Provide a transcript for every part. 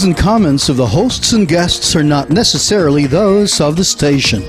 and comments of the hosts and guests are not necessarily those of the station.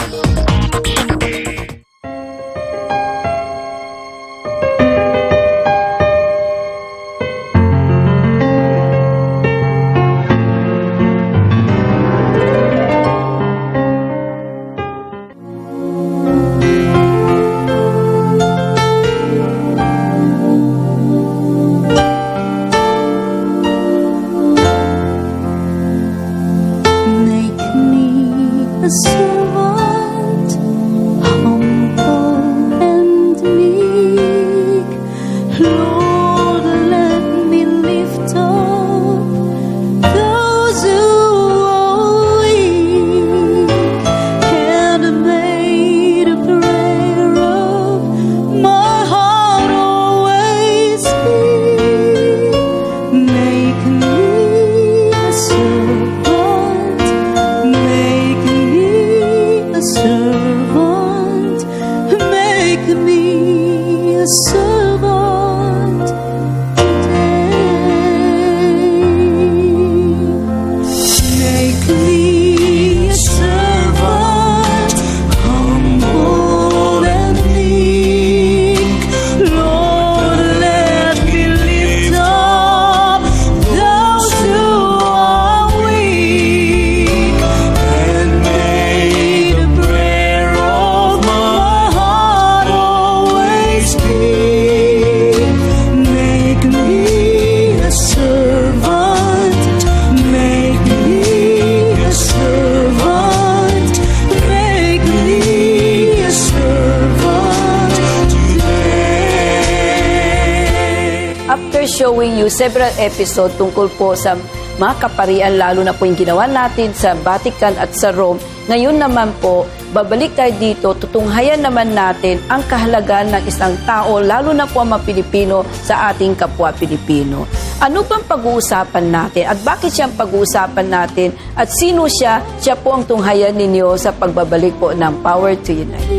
Showing you several episodes tungkol po sa mga kaparian, lalo na po yung ginawa natin sa Vatican at sa Rome. Ngayon naman po, babalik tayo dito, tutunghayan naman natin ang kahalagaan ng isang tao, lalo na po ang mga Pilipino sa ating kapwa Pilipino. Ano bang pag-uusapan natin at bakit siyang pag-uusapan natin at sino siya? Siya po ang tunghayan ninyo sa pagbabalik po ng Power to Unite.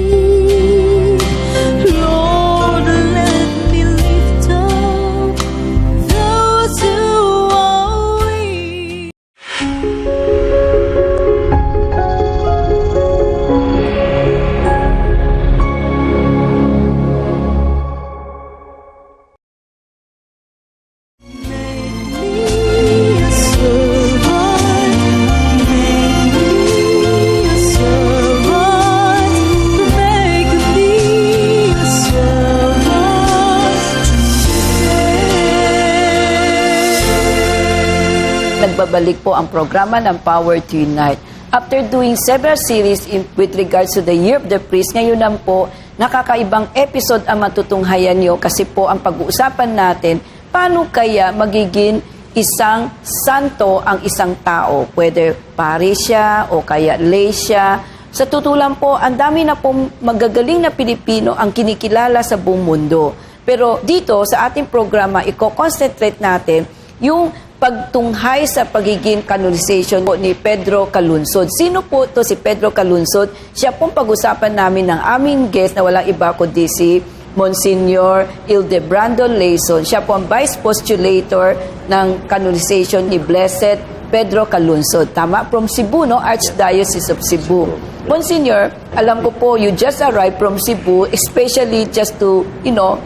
Nagbabalik po ang programa ng Power to Unite. After doing several series with regards to the Year of the Priest, ngayon naman po, nakakaibang episode ang matutunghayan nyo kasi po ang pag-uusapan natin, paano kaya magiging isang santo ang isang tao? Whether pari siya o kaya lay siya. Sa tutulan po, ang dami na po magagaling na Pilipino ang kinikilala sa buong mundo. Pero dito sa ating programa, i-concentrate natin yung pagtunghay sa pagiging canonization po ni Pedro Calunsod. Sino po to si Pedro Calunsod? Siya pong pag-usapan namin ng aming guest na walang iba kundi si Monsignor 𝗘𝗹𝘃𝗶. Siya po ang Vice Postulator ng canonization ni Blessed Pedro Calunsod. Tama? From Cebu, no? Archdiocese of Cebu. Monsignor, alam ko po, you just arrived from Cebu, especially just to,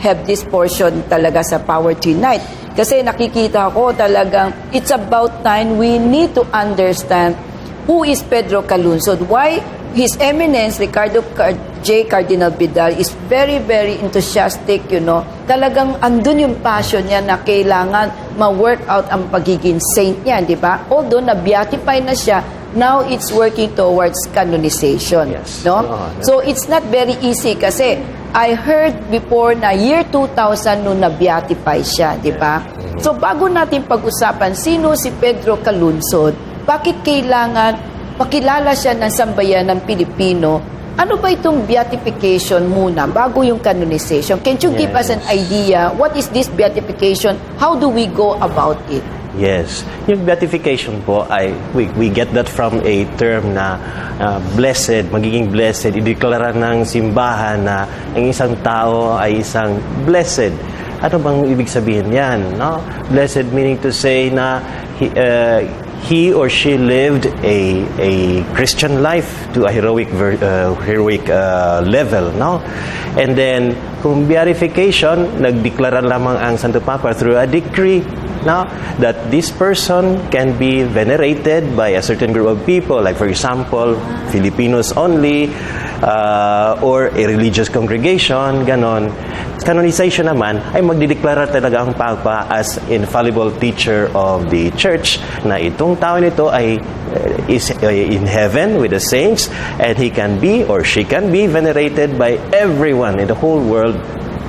have this portion talaga sa Power to Unite. Kasi nakikita ko talagang it's about time we need to understand who is Pedro Calunsod. Why His Eminence Ricardo J. Cardinal Vidal is very, very enthusiastic, Talagang andun yung passion niya na kailangan ma-work out ang pagiging saint niya, di ba? Although na-beatify na siya, now it's working towards canonization. Yes. No? So it's not very easy kasi I heard before na year 2000 nung na-beatify siya, di ba? So bago natin pag-usapan sino si Pedro Calunsod, bakit kailangan pakilala siya ng sambayan ng Pilipino? Ano ba itong beatification muna bago yung canonization? Can you give us an idea what is this beatification? How do we go about it? Yes. Yung beatification po ay, we get that from a term na blessed, magiging blessed. Ideklara ng simbahan na ang isang tao ay isang blessed. Ano bang ibig sabihin yan? No? Blessed meaning to say na he or she lived a Christian life to a heroic level, no? And then kung beatification, nagdeklara lamang ang Santo Papa through a decree, no, that this person can be venerated by a certain group of people, like for example, Filipinos only, or a religious congregation, ganon. Canonization naman ay magdideklara talaga ang Papa as infallible teacher of the Church na itong tao nito ay is in heaven with the saints, and he can be or she can be venerated by everyone in the whole world,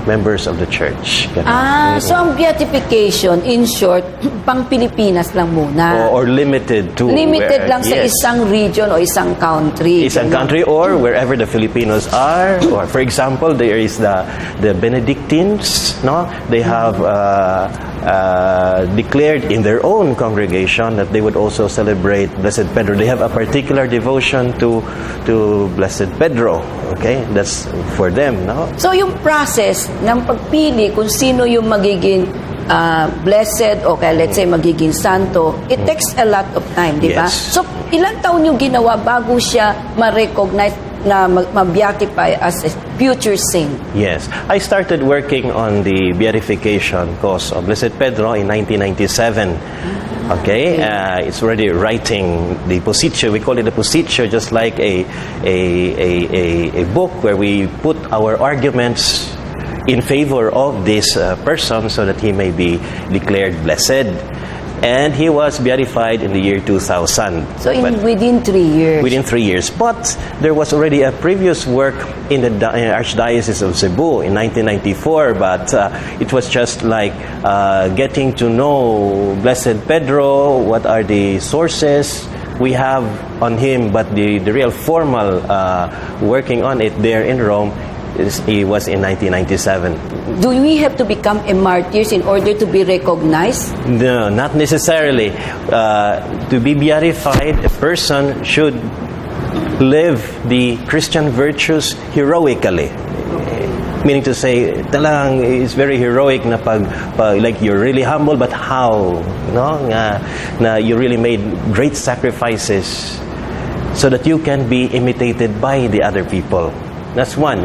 members of the Church. Ganon. So ang beatification, in short, pang Pilipinas lang muna. Or limited to Limited where, lang sa yes, isang region o isang country. isang country or wherever the Filipinos are. Or for example, there is the Benedictines, no? They have declared in their own congregation that they would also celebrate Blessed Pedro. They have a particular devotion to Blessed Pedro. Okay, that's for them, no? So yung process ng pagpili kung sino yung magiging blessed o kaya let's say magiging santo, it takes a lot of time, di ba? Yes. So ilang taon yung ginawa bago siya ma-recognize na ma-beatify as a future saint? Yes. I started working on the beatification cause of Blessed Pedro in 1997. Okay? It's already writing the 𝗨पछि𝘄𝗲𝗿. We call it the 𝗨पछि𝘄𝗲𝗿, just like a book where we put our arguments in favor of this person so that he may be declared blessed. And he was beatified in the year 2000. So within 3 years? Within 3 years. But there was already a previous work in the Archdiocese of Cebu in 1994, but it was just like getting to know Blessed Pedro, what are the sources we have on him, but the real formal working on it there in Rome, it was in 1997. Do we have to become a martyrs in order to be recognized? No, not necessarily. To be beatified, a person should live the Christian virtues heroically. Meaning to say, talang it's very heroic na pag like you're really humble, but how? No? Na you really made great sacrifices so that you can be imitated by the other people. That's one.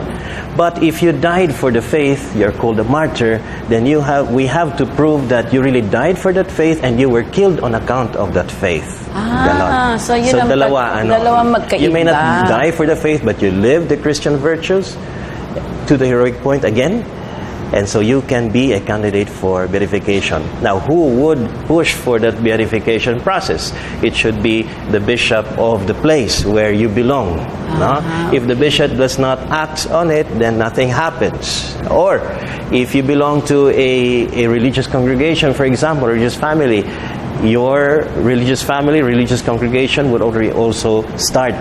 But if you died for the faith, you're called a martyr, then we have to prove that you really died for that faith and you were killed on account of that faith. Ganon. So yun ang dalawang magkaiba. You may not die for the faith, but you live the Christian virtues to the heroic point again. And so you can be a candidate for beatification. Now, who would push for that beatification process? It should be the bishop of the place where you belong. No? If the bishop does not act on it, then nothing happens. Or if you belong to a religious congregation, for example, religious family, your religious family, religious congregation would already also start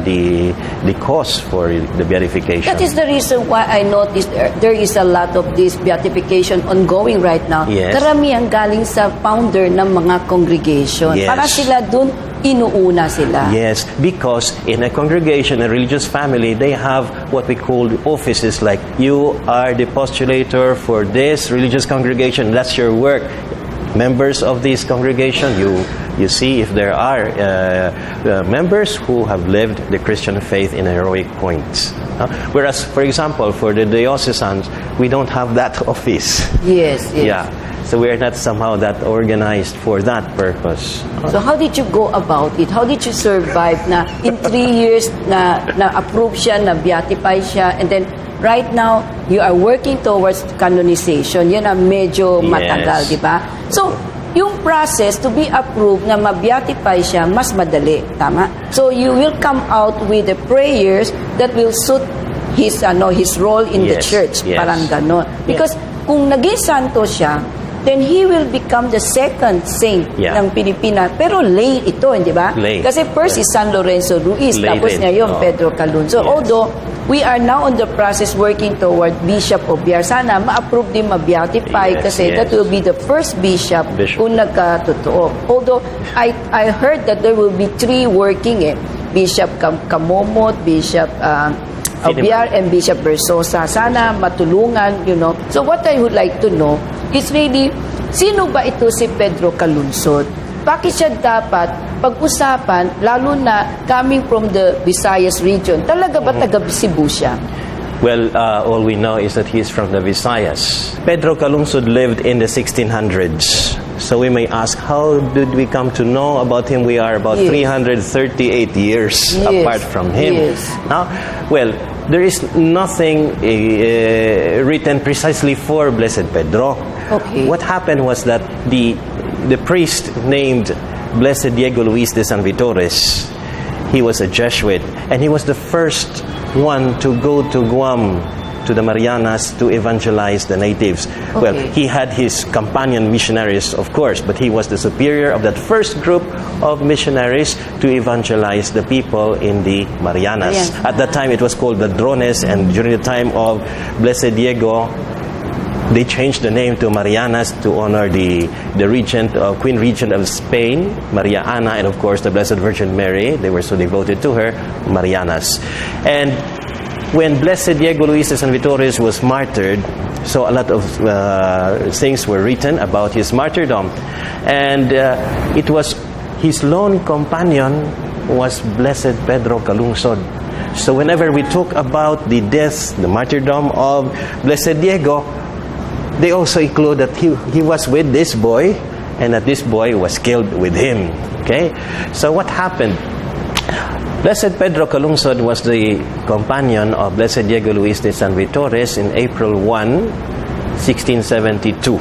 the cause for the beatification. That is the reason why I noticed there is a lot of this beatification ongoing right now. Yes. Karamihan galing sa founder ng mga congregation. Yes. Para sila dun, inuuna sila. Yes, because in a congregation, a religious family, they have what we call offices, like you are the postulator for this religious congregation, that's your work. Members of this congregation, you see if there are members who have lived the Christian faith in heroic points. Whereas, for example, for the diocesans, we don't have that office. Yes, yes. Yeah. So we are not somehow that organized for that purpose. So how did you go about it? How did you survive na in 3 years na approve siya, na beatify siya, and then right now you are working towards canonization? Yan ang medyo matagal, di ba? So yung process to be approved na ma-beatify siya, mas madali, tama? So you will come out with the prayers that will suit his role in the church, parang ganon. Because kung naging santo siya, then he will become the second saint ng Pilipinas. Pero lay ito, hindi ba? Kasi first is San Lorenzo Ruiz, tapos ngayon Pedro Calunzo. Although, we are now on the process working toward Bishop of Biar. Sana ma-approve din, ma-beatify kasi that will be the first bishop kung nagkatotoo. Although, I heard that there will be 3 working Bishop Kamomot, Bishop Biar, and Bishop Versosa. Sana matulungan, So what I would like to know is really, sino ba ito si Pedro Calunzod? bakit siya dapat pag-usapan, lalo na coming from the Visayas region? Talaga ba taga Cebu siya? Well, all we know is that he's from the Visayas. Pedro 𝗘𝗃𝗿 lived in the 1600s. So we may ask, how did we come to know about him? We are about 338 years apart from him. Now, well, there is nothing written precisely for Blessed Pedro. Okay. What happened was that the priest named Blessed Diego Luis de San Vitores, he was a Jesuit, and he was the first one to go to Guam, to the Marianas, to evangelize the natives. Okay. Well, he had his companion missionaries, of course, but he was the superior of that first group of missionaries to evangelize the people in the Marianas. At that time, it was called the Drones, and during the time of Blessed Diego, they changed the name to Marianas to honor the regent, Queen Regent of Spain, Maria Ana, and of course the Blessed Virgin Mary. They were so devoted to her, Marianas. And when Blessed Diego Luis de San Vitores was martyred, so a lot of things were written about his martyrdom. And it was his lone companion was Blessed Pedro 𝗘𝗃𝗿. So whenever we talk about the death, the martyrdom of Blessed Diego, they also include that he was with this boy, and that this boy was killed with him. Okay? So what happened? Blessed Pedro 𝗘𝗃𝗿 was the companion of Blessed Diego Luis de San Vitores in April 1, 1672.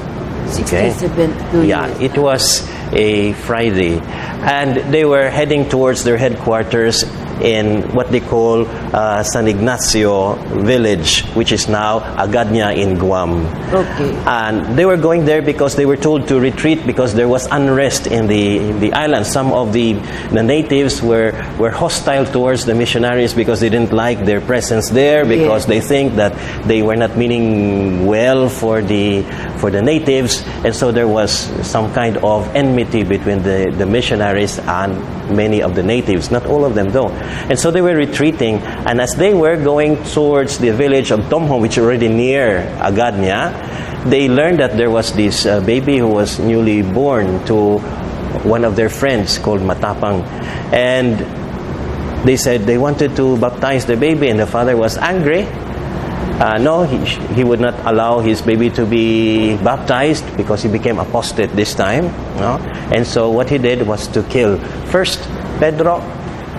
1672. Yeah, it was a Friday. And they were heading towards their headquarters in what they call San Ignacio village, which is now Agadnia in Guam. Okay. And they were going there because they were told to retreat because there was unrest in the island. Some of the natives were hostile towards the missionaries because they didn't like their presence there, because they think that they were not meaning well for the natives, and so there was some kind of enmity between the missionaries and many of the natives, not all of them though. And so they were retreating, and as they were going towards the village of Tomhom, which is already near Agadnia, they learned that there was this baby who was newly born to one of their friends called Matapang. And they said they wanted to baptize the baby, and the father was angry. No, he would not allow his baby to be baptized because he became apostate this time. No? And so what he did was to kill first Pedro,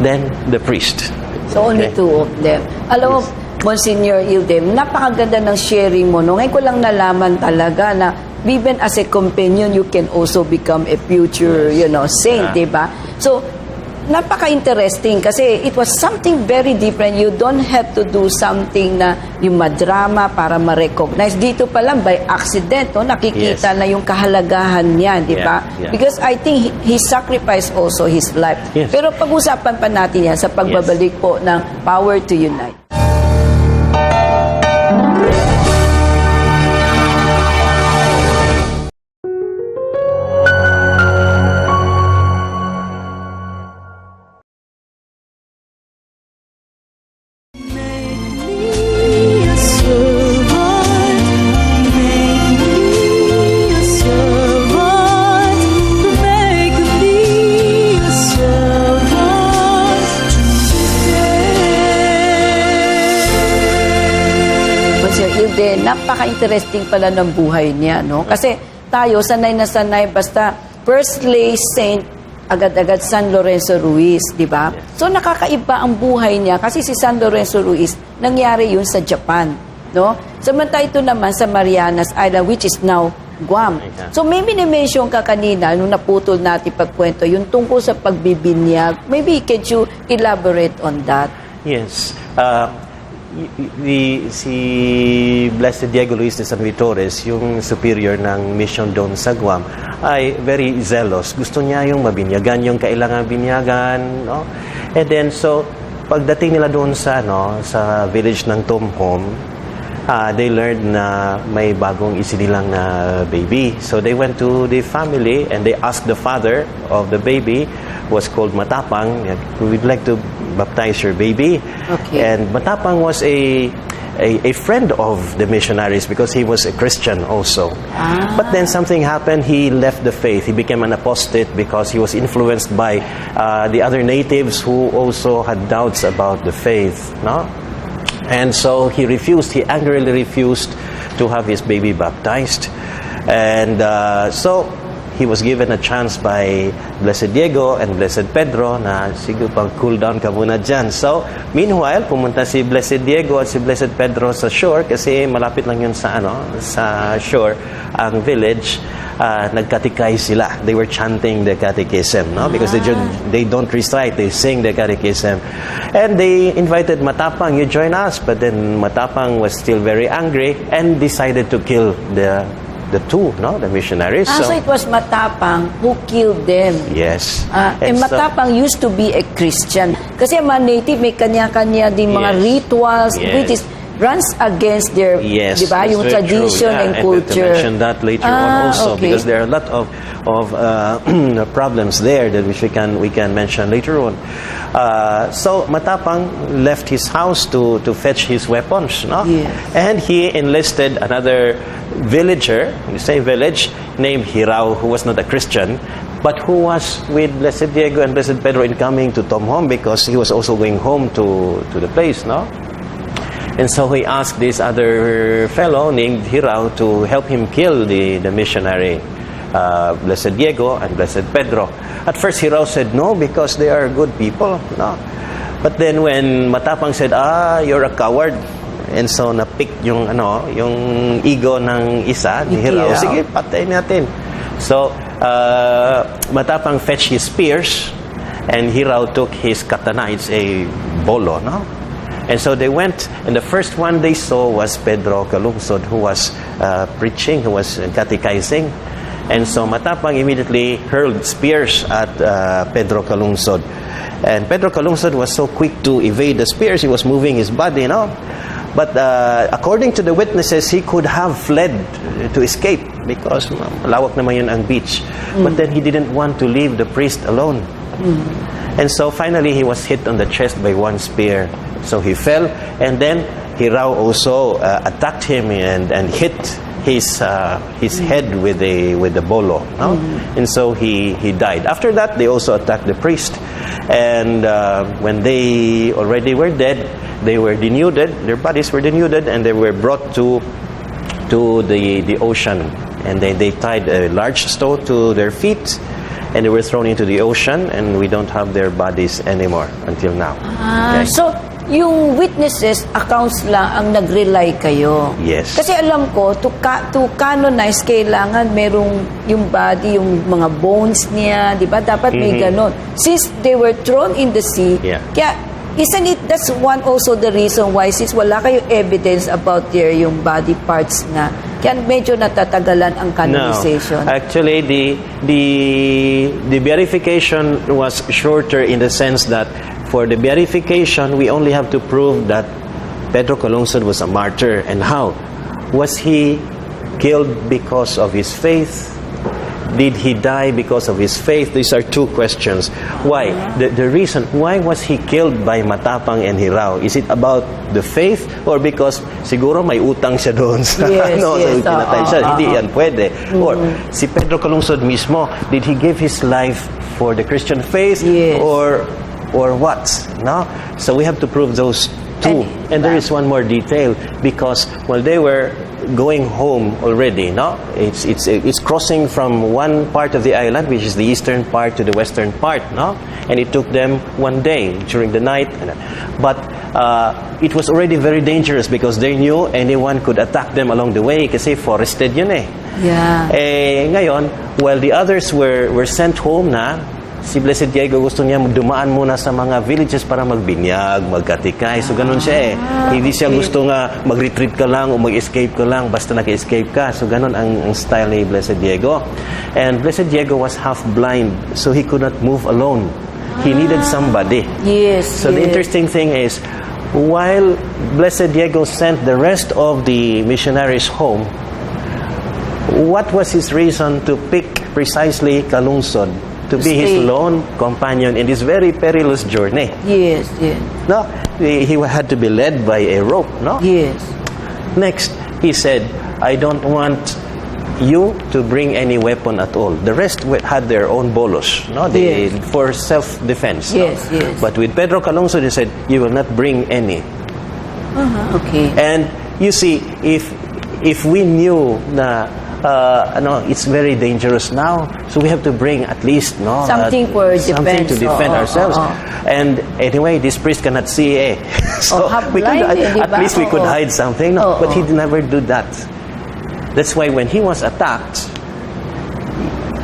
then the priest. So only two of them. Alam mo, Monsignor Ildem, napakaganda ng sharing mo. No? Ngayon ko lang nalaman talaga na even as a companion, you can also become a future, saint, diba? So, napaka-interesting kasi it was something very different. You don't have to do something na yung madrama para ma-recognize. Dito pa lang, by accident, nakikita na yung kahalagahan niya, di ba? Because I think he sacrificed also his life. Pero pag-usapan pa natin yan sa pagbabalik po ng Power to Unite. Napaka-interesting pala ng buhay niya, no? Kasi tayo, sanay na sanay, basta first lay saint, agad-agad San Lorenzo Ruiz, di ba? So, nakakaiba ang buhay niya kasi si San Lorenzo Ruiz, nangyari yun sa Japan, no? Samantala ito naman sa Marianas Island, which is now Guam. So, may minimension ka kanina, nung naputol natin pagkwento, yung tungkol sa pagbibinyag. Maybe, can you elaborate on that? Yes. Si Blessed Diego Luis de San Vitores, yung superior ng mission doon sa Guam, ay very zealous. Gusto niya yung mabinyagan, yung kailangan binyagan, no? And then, so, pagdating nila doon sa village ng Tomhom, they learned na may bagong isinilang na baby. So they went to the family and they asked the father of the baby, was called Matapang, we'd like to baptize your baby. Okay. And Matapang was a a friend of the missionaries because he was a Christian also. But then something happened. He left the faith. He became an apostate because he was influenced by the other natives who also had doubts about the faith. No? And so he refused. He angrily refused to have his baby baptized. And so he was given a chance by Blessed Diego and Blessed Pedro na siguro pang cool down ka muna dyan. So, meanwhile, pumunta si Blessed Diego at si Blessed Pedro sa shore kasi malapit lang yun sa, sa shore, ang village. Nagkatikay sila. They were chanting the catechism, no? Because they don't recite, they sing the catechism. And they invited Matapang, you join us. But then Matapang was still very angry and decided to kill the two, no? The missionaries. So it was Matapang who killed them. Yes. And Matapang used to be a Christian. Kasi mga native, may kanya-kanya din mga rituals, which is runs against their, di ba, yung tradition and culture. And to mention that later on also, because there are a lot of problems there that which we can mention later on. So Matapang left his house to fetch his weapons, no? Yes. And he enlisted another villager, the same village, named 𝗘𝗹𝘃, who was not a Christian, but who was with Blessed Diego and Blessed Pedro in coming to Tomhom because he was also going home to the place, no? And so he asked this other fellow named 𝗘𝗃 to help him kill the missionary, Blessed Diego and Blessed Pedro. At first 𝗘𝗃 said no because they are good people, no? But then when Matapang said, you're a coward, and so na-pick yung ego ng isa, ni 𝗘𝗃, sige, patay natin. So Matapang fetched his spears, and 𝗘𝗃 took his katana, it's a bolo, no? And so they went, and the first one they saw was Pedro 𝗪𝗃𝗃, who was preaching, who was catechizing. And so Matapang immediately hurled spears at Pedro 𝗪𝗃𝗃. And Pedro 𝗪𝗃𝗃 was so quick to evade the spears, he was moving his body, no? But according to the witnesses, he could have fled to escape because malawak naman yun ang beach. But then he didn't want to leave the priest alone. And so finally, he was hit on the chest by one spear. So he fell, and then 𝗘𝗃 also attacked him and hit his head with the bolo, no? And so he died. After that, they also attacked the priest, and when they already were dead, they were denuded. Their bodies were denuded, and they were brought to the ocean, and they tied a large stone to their feet, and they were thrown into the ocean, and we don't have their bodies anymore until now. Okay? So yung witnesses accounts lang ang nag-rely kayo. Yes. Kasi alam ko, to canonize, kailangan merong yung body, yung mga bones niya, di ba? Dapat may ganon. Since they were thrown in the sea, kaya isn't it, that's one also the reason why, since wala kayo evidence about yung body parts na, kaya medyo natatagalan ang canonization. No. Actually, the beatification was shorter in the sense that for the beatification, we only have to prove that Pedro 𝗪𝗃𝗃 was a martyr. And how? Was he killed because of his faith? Did he die because of his faith? These are two questions. Why? The reason, why was he killed by Matapang and 𝗘𝗃? Is it about the faith or because siguro may utang siya doon sa so pinatay siya? Hindi yan pwede. Or si Pedro 𝗪𝗃𝗃 mismo, did he give his life for the Christian faith or what? No? So we have to prove those two. And there is one more detail because while they were going home already, no? It's crossing from one part of the island, which is the eastern part, to the western part, no? And it took them one day during the night. But it was already very dangerous because they knew anyone could attack them along the way kasi forested yun eh. Yeah. Ngayon, while the others were sent home na, si Blessed Diego gusto niya dumaan muna sa mga villages para magbinyag, magkatikay. So ganun siya eh. Hindi siya gusto nga mag-retreat ka lang o mag-escape ka lang basta nag-escape ka. So ganun ang style ni Blessed Diego. And Blessed Diego was half blind, so he could not move alone. He needed somebody. Yes. So the interesting thing is, while Blessed Diego sent the rest of the missionaries home, what was his reason to pick precisely 𝗪𝗃𝗃 to be his lone companion in this very perilous journey? Yes, yes. No, he had to be led by a rope, no? Yes. Next, he said, I don't want you to bring any weapon at all. The rest had their own bolos, no? Yes. For self-defense. Yes, no? yes. But with Pedro Calungsod, he said, you will not bring any. Okay. And you see, if we knew na it's very dangerous now, so we have to bring at least something for something to defend ourselves. And anyway, this priest cannot see so we could, at least we could hide something. No, but he never do that. That's why when he was attacked,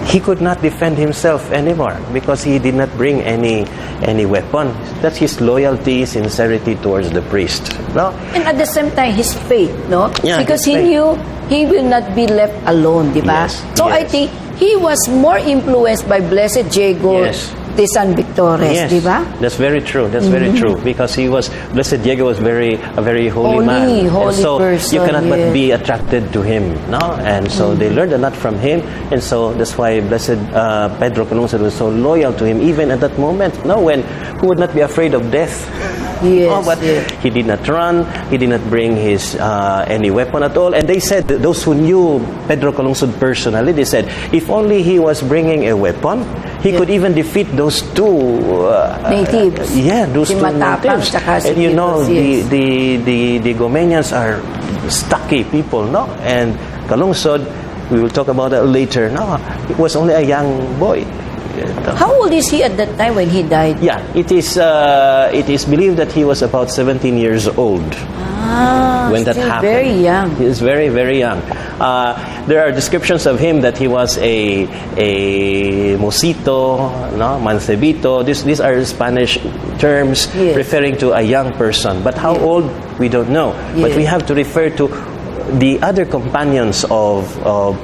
he could not defend himself anymore because he did not bring any weapon. That's his loyalty, sincerity towards the priest. No? And at the same time, his faith, no? Yeah, because he his faith. knew he will not be left alone, di ba? Yes, So yes. I think he was more influenced by Blessed Diego de San Victores, Yes, di ba? that's very true. That's very true because Blessed Diego was a very holy man, holy and so person, you cannot but yes. be attracted to him, no? And so they learned a lot from him, and so that's why Blessed Pedro Calungsod was so loyal to him, even at that moment, no? When who would not be afraid of death? Yes, But yes. he did not run. He did not bring his any weapon at all. And they said, those who knew Pedro Calungsod personally, they said, if only he was bringing a weapon, he could even defeat those two natives. those Si two Matapang natives. tsaka si And you know, Titos, yes. the Gomenians are stocky people, no? And Calungsod, we will talk about that later. No, he was only a young boy. How old is he at that time when he died? Yeah, it is believed that he was about 17 years old when that still happened. very young. He is very, very young. There are descriptions of him that he was a mosito, no, mancebito. These are Spanish terms Yes. referring to a young person. But how old, we don't know. But Yes. we have to refer to the other companions of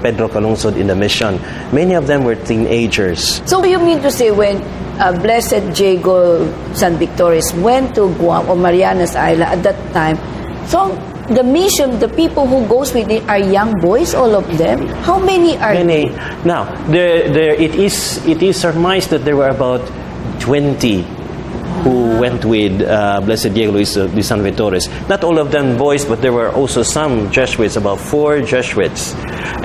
Pedro Calungsod in the mission. Many of them were teenagers. So you mean to say when Blessed Diego San Victores went to Guam or Marianas Island at that time, so the mission, the people who goes with it are young boys, all of them? How many are Many. Now, it is surmised that there were about 20 who went with Blessed Diego Luis de San Victores. Not all of them boys, but there were also some Jesuits, about 4 Jesuits.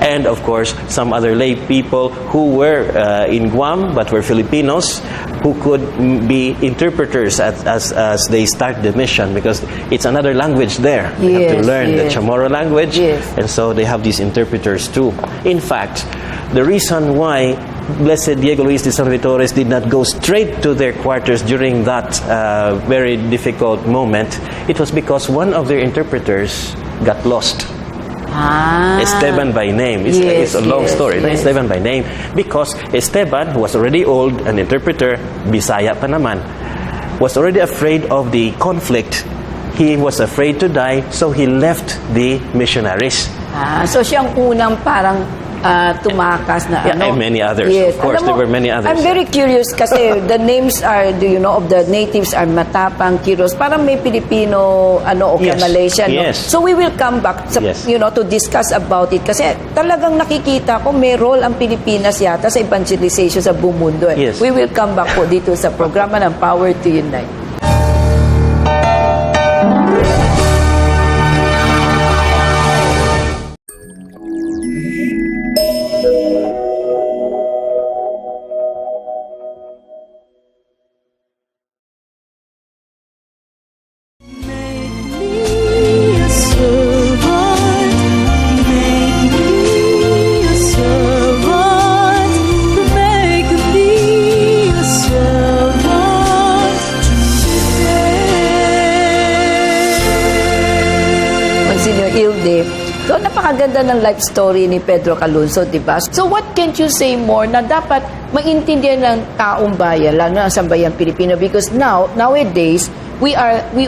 And of course, some other lay people who were in Guam, but were Filipinos, who could be interpreters as they start the mission, because it's another language there. They have to Yes, learn the yes. Chamorro language, Yes. and so they have these interpreters too. In fact, the reason why Blessed Diego Luis de San Victores did not go straight to their quarters during that very difficult moment, it was because one of their interpreters got lost. Esteban by name. It's a long story. Yes. Esteban by name. Because Esteban, who was already old, an interpreter, Bisaya pa naman, was already afraid of the conflict. He was afraid to die, so he left the missionaries. So siyang unang parang tumakas na Yeah, and many others. Yes. Of course, Alam mo, there were many others. I'm very curious kasi the names are, of the natives are Matapang, Quiros. Parang may Pilipino, o Yes. Malaysian. No? Yes. So we will come back, sa, Yes. to discuss about it. Kasi talagang nakikita ko may role ang Pilipinas yata sa evangelization sa buong mundo. Yes. We will come back po dito sa programa ng Power to Unite. So, napakaganda ng life story ni Pedro Calungsod, di ba? So, what can you say more na dapat maintindihan ng taong bayan, lalo na sa bayang Pilipino? Because nowadays, we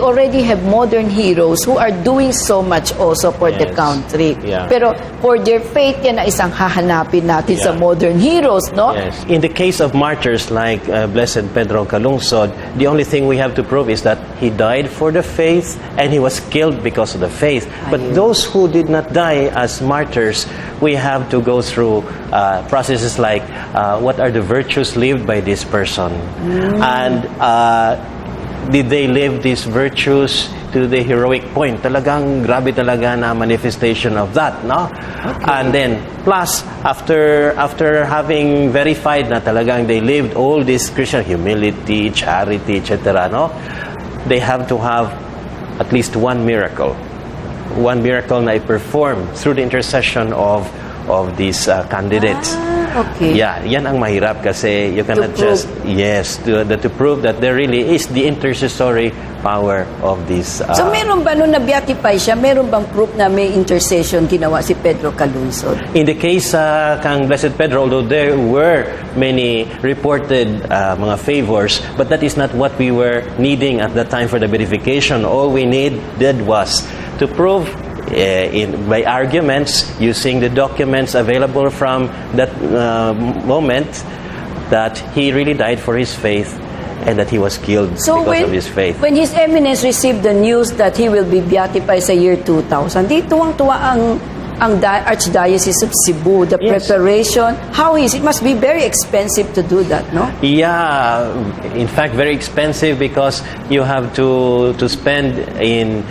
already have modern heroes who are doing so much also for the Yes. country. Yeah. Pero for their faith, yan na isang hahanapin natin sa Yeah. modern heroes, no? Yes. In the case of martyrs like Blessed Pedro Calungsod, the only thing we have to prove is that he died for the faith and he was killed because of the faith. But those who did not die as martyrs, we have to go through processes like what are the virtues lived by this person. And did they live these virtues to the heroic point? Talagang grabe talaga na manifestation of that, no? Okay. And then, plus, after having verified na talagang they lived all this Christian humility, charity, etc., no? They have to have at least one miracle. One miracle na i-perform through the intercession of these candidates. Okay. Yeah, yan ang mahirap kasi you cannot just, to prove that there really is the intercessory power of this. So meron ba nung na-beatify siya, meron bang proof na may intercession ginawa si Pedro Calungsod? In the case kang Blessed Pedro, although there were many reported mga favors, but that is not what we were needing at the time for the beatification. All we needed was to prove by arguments, using the documents available from that moment, that he really died for his faith and that he was killed because of his faith. When His Eminence received the news that he will be beatified sa year 2000, di tuwang-tuwa ang Archdiocese of Cebu, the preparation. How is it? Must be very expensive to do that, no? Yeah, in fact, very expensive because you have to spend in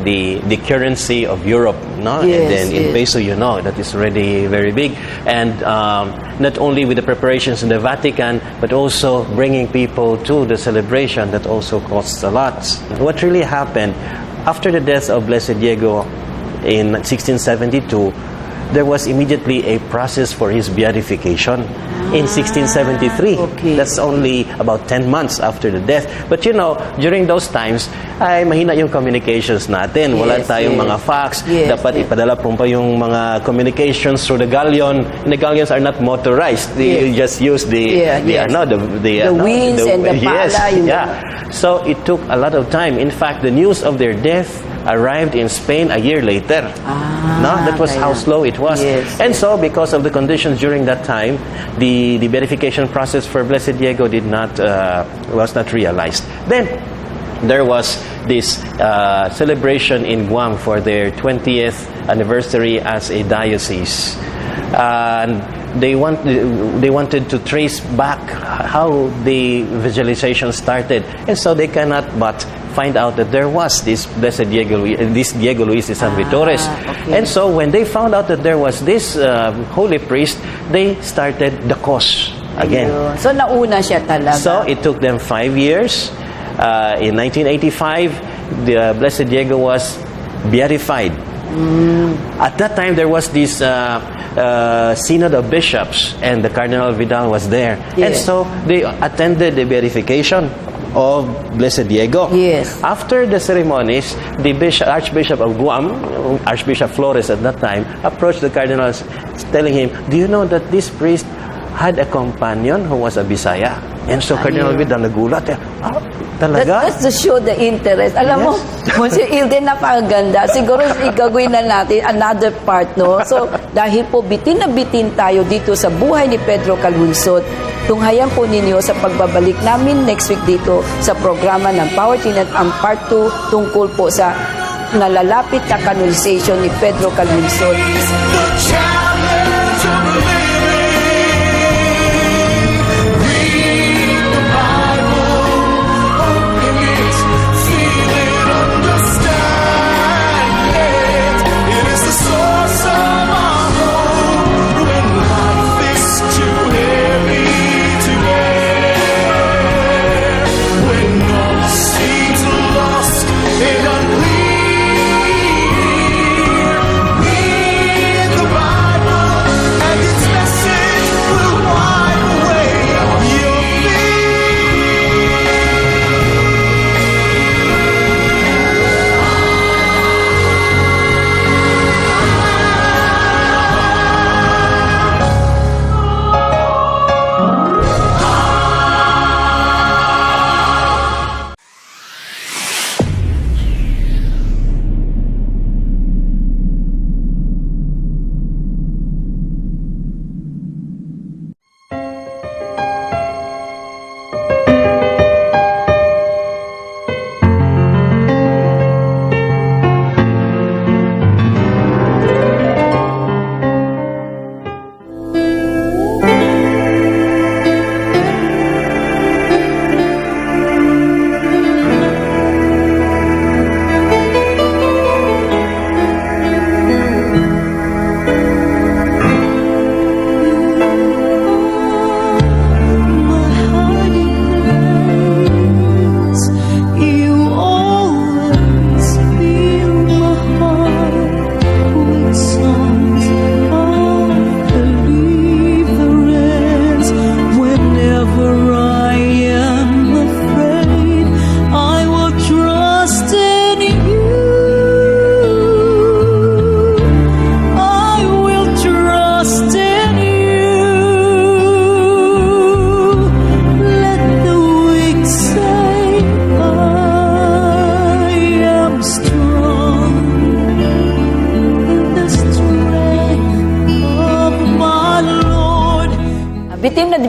the currency of Europe, no? Yes, and then in peso, that is already very big. And not only with the preparations in the Vatican, but also bringing people to the celebration, that also costs a lot. What really happened after the death of Blessed Diego in 1672, there was immediately a process for his beatification in 1673. Okay. That's only about 10 months after the death. But during those times, ay mahina yung communications natin. Wala tayong mga fax. Dapat ipadala pa yung mga communications through the galleon. And the galleons are not motorized. They just use the wheels and the pala. So it took a lot of time. In fact, the news of their death arrived in Spain a year later. That was how slow it was. And so, because of the conditions during that time, the beatification process for Blessed Diego was not realized. Then, there was this celebration in Guam for their 20th anniversary as a diocese. And they wanted to trace back how the visualization started. And so they cannot but find out that there was this Blessed Diego Luis de San Vitores. Okay. And so when they found out that there was this holy priest, they started the cause again. Ayun. So nauna siya talaga. So it took them 5 years. In 1985, the Blessed Diego was beatified. At that time, there was this synod of bishops, and the Cardinal Vidal was there. And so they attended the beatification of Blessed Diego. After the ceremonies, the Archbishop of Guam, Archbishop Flores at that time, approached the cardinals telling him, "Do you know that this priest had a companion who was a Bisaya?" And so Cardinal Vidal nagulat. Talaga? That's to show the interest. Alam mo, Monsieur Ilden, napakaganda. Siguro igagawin na natin another part, no? So, dahil po bitin na bitin tayo dito sa buhay ni Pedro Calungsod, tunghayan po ninyo sa pagbabalik namin next week dito sa programa ng Power Tonight ang Part 2 tungkol po sa nalalapit na canonization ni Pedro Calungsod. Goodbye.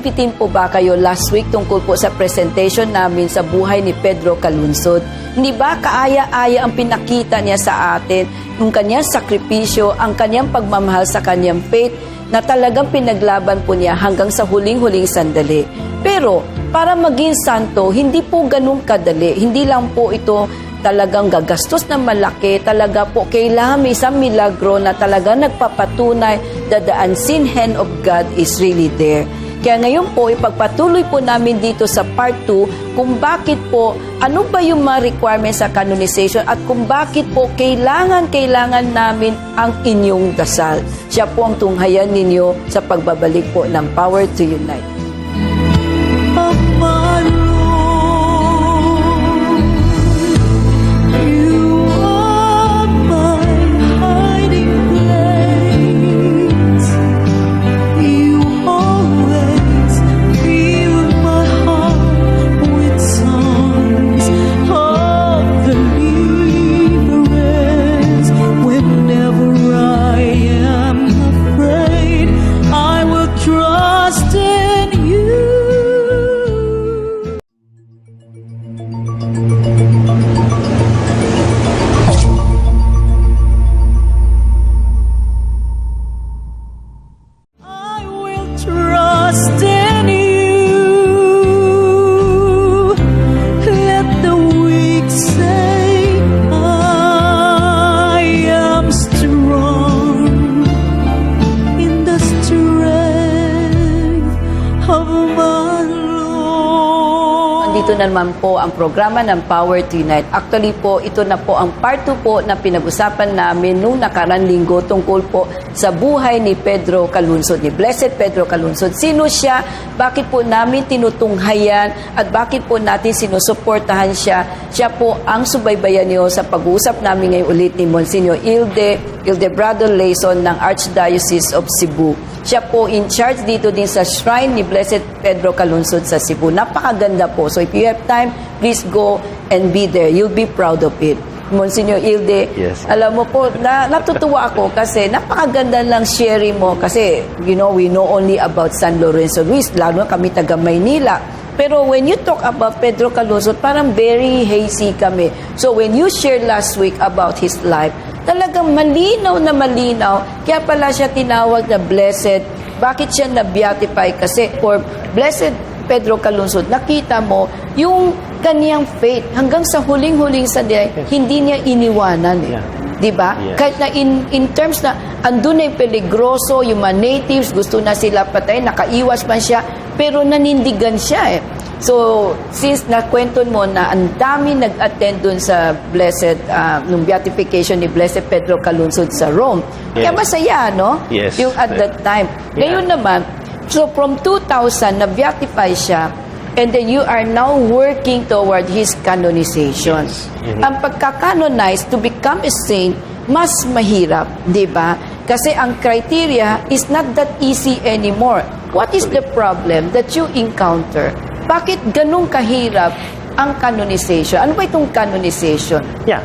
nabitin po ba kayo last week tungkol po sa presentation namin sa buhay ni Pedro Calunsod? Hindi ba kaaya-aya ang pinakita niya sa atin, yung kanyang sakripisyo, ang kanyang pagmamahal sa kanyang faith, na talagang pinaglaban po niya hanggang sa huling-huling sandali. Pero para maging santo, hindi po ganun kadali. Hindi lang po ito talagang gagastos na malaki. Talaga po kailangan may isang milagro na talaga nagpapatunay that the unseen hand of God is really there. Kaya ngayon po, ipagpatuloy po namin dito sa part 2 kung bakit po, ano ba yung mga requirements sa canonization at kung bakit po kailangan namin ang inyong dasal. Siya po ang tunghayan ninyo sa pagbabalik po ng Power to Unite. Dito na naman po ang programa ng Power to Unite. Actually po, ito na po ang part 2 po na pinag-usapan namin nung nakarang linggo tungkol po sa buhay ni Pedro Calunsod, ni Blessed Pedro Calunsod. Sino siya? Bakit po namin tinutunghayan? At bakit po natin sinusuportahan siya? Siya po ang subaybayan niyo sa pag-uusap namin ngayon ulit ni Monsignor Hildebrando Leyson ng Archdiocese of Cebu. Siya po in charge dito din sa shrine ni Blessed Pedro Calunsod sa Cebu. Napakaganda po. So if you have time, please go and be there. You'll be proud of it. Monsignor Hilde, yes. Alam mo po, natutuwa ako kasi napakaganda lang sharing mo kasi, we know only about San Lorenzo Ruiz, lalo kami taga Maynila. Pero when you talk about Pedro Calunsod, parang very hazy kami. So when you shared last week about his life, talagang malinaw na malinaw. Kaya pala siya tinawag na blessed. Bakit siya na-beatify? Kasi for Blessed Pedro Calunsod, nakita mo yung kaniyang faith hanggang sa huling-huling sandali, hindi niya iniwanan. Yeah. Diba? Yes. Kahit na in terms na andun na yung peligroso, yung mga natives, gusto na sila patay, nakaiwas man siya, pero nanindigan siya eh. So, since nakwento mo na ang dami nag-attend dun sa Blessed, nung beatification ni Blessed Pedro Calunsod sa Rome. Yes. Kaya masaya, no? Yes. Yung at that time. Ngayon naman, so from 2000, na-beatify siya, and then you are now working toward his canonization. Yes. Ang pagka-canonize, to become a saint, mas mahirap, di ba? Kasi ang criteria is not that easy anymore. What is the problem that you encounter? Bakit ganun kahirap ang canonization? Ano ba itong canonization? Yeah,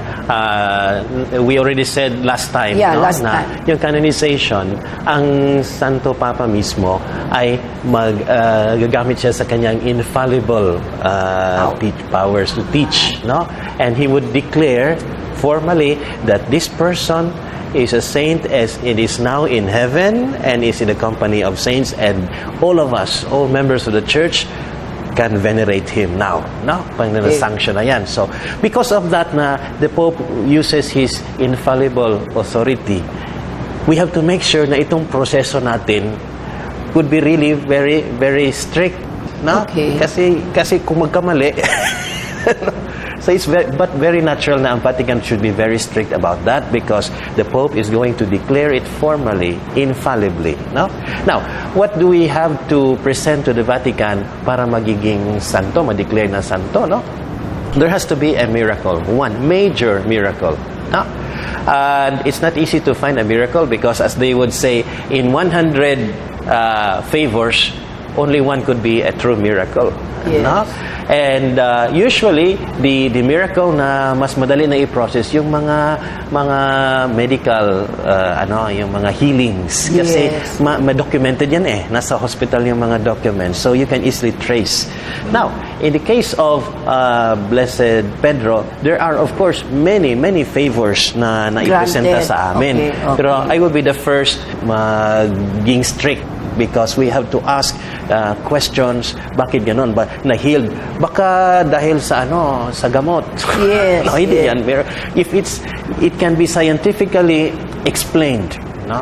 we already said last time, last time. Yung canonization, ang Santo Papa mismo ay gagamit siya sa kanyang infallible powers to teach, no? And he would declare formally that this person is a saint as it is now in heaven and is in the company of saints, and all of us, all members of the church, can venerate him now. No? Pag na-sanction na yan. So, because of that na the Pope uses his infallible authority, we have to make sure na itong proseso natin could be really very, very strict. No? Okay. Kasi kung magkamali, so it's very natural na ang Vatican should be very strict about that because the Pope is going to declare it formally, infallibly. No? Now, what do we have to present to the Vatican para magiging santo, ma-declare na santo? No? There has to be a miracle, one major miracle. No? It's not easy to find a miracle because, as they would say, in 100 favors, only one could be a true miracle. Yes. No? And usually the miracle na mas madali na i-process yung mga medical yung mga healings kasi Yes. ma-documented yan nasa hospital yung mga documents, so you can easily trace. Now, in the case of Blessed Pedro, there are of course many favors na ipresenta Granted. sa amin. Okay. Pero I will be the first maging strict because we have to ask questions. Bakit ganon? Na-healed? Baka dahil sa sa gamot. Yes, No, hindi yes. yan. If it can be scientifically explained, no?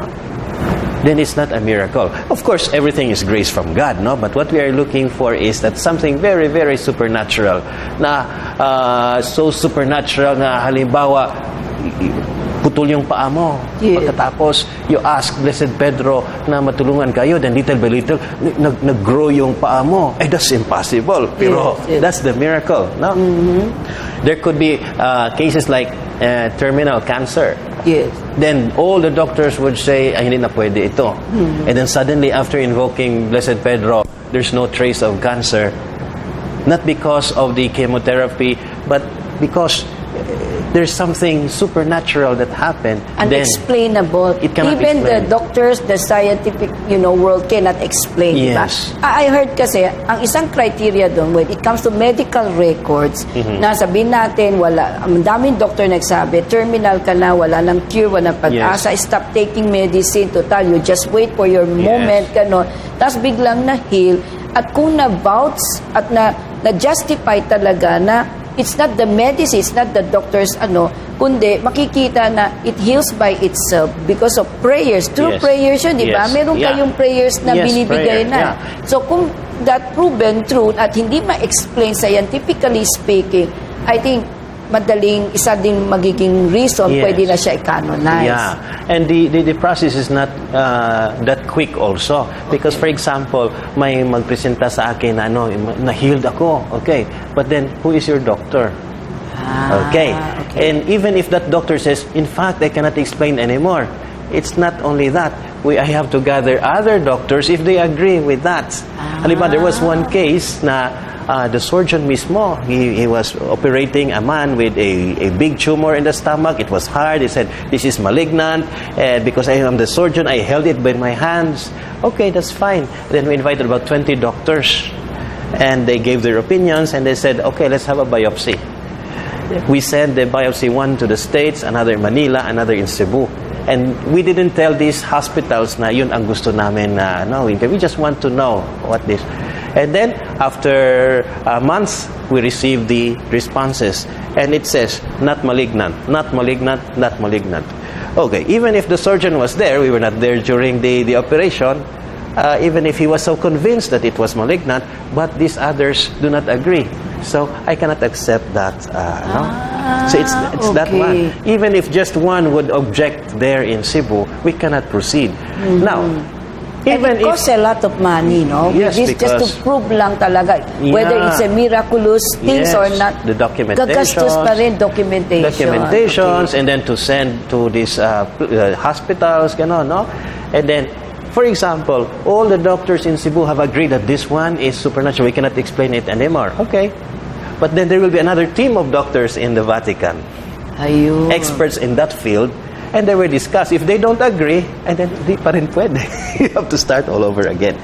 Then it's not a miracle. Of course, everything is grace from God, no? But what we are looking for is that something very, very supernatural. Na so supernatural na halimbawa, putol yung paa mo. Yes. Pagkatapos, you ask Blessed Pedro na matulungan kayo, then little by little, nag-grow yung paa mo. That's impossible. Pero Yes. that's the miracle, no? There could be cases like terminal cancer. Yes. Then all the doctors would say, ay, hindi na pwede ito. And then suddenly, after invoking Blessed Pedro, there's no trace of cancer. Not because of the chemotherapy, but because there's something supernatural that happened. Unexplainable. It cannot Even explain. the doctors, the scientific, world cannot explain. Yes. Diba? I heard kasi, ang isang criteria doon, when it comes to medical records, na sabihin natin, ang daming doctor nagsabi, terminal ka na, wala nang cure, walang pag-asa, stop taking medicine, total, you just wait for your moment, gano'n. Tapos biglang na-heal, at kung na-vouch at na-justify talaga na it's not the medicine, it's not the doctor's kundi makikita na it heals by itself because of prayers. Through Yes. prayers yun, di ba? Yes. Meron Yeah. kayong prayers na Yes, binibigay prayer. na. So kung that proven truth at hindi ma-explain scientifically speaking, I think isa din magiging reason Yes. pwede na siya i-canonize. Yeah, and the process is not that quick also because for example, may magpresenta sa akin na na-healed ako, okay, but then who is your doctor? Okay. And even if that doctor says, in fact, I cannot explain anymore, it's not only that. I have to gather other doctors if they agree with that. Halimbawa, there was one case na the surgeon mismo, he was operating a man with a big tumor in the stomach. It was hard. He said, this is malignant. Because I am the surgeon, I held it by my hands. Okay, that's fine. Then we invited about 20 doctors. And they gave their opinions. And they said, okay, let's have a biopsy. We sent the biopsy, one to the States, another in Manila, another in Cebu. And we didn't tell these hospitals na yun ang gusto namin na we just want to know what this. And then, after months, we received the responses. And it says, not malignant, not malignant, not malignant. Okay, even if the surgeon was there, we were not there during the operation, even if he was so convinced that it was malignant, but these others do not agree. So, I cannot accept that. So, it's that one. Even if just one would object there in Cebu, we cannot proceed. Now, And it costs a lot of money, no? Yes, This just to prove lang talaga whether it's a miraculous things or not. The documentations. Gagastos pa rin, Documentations, and then to send to these hospitals, gano'n, no? And then, for example, all the doctors in Cebu have agreed that this one is supernatural. We cannot explain it anymore. Okay. But then there will be another team of doctors in the Vatican. Ayun. Experts in that field. And they will discuss. If they don't agree, and then di pa rin pwede. You have to start all over again.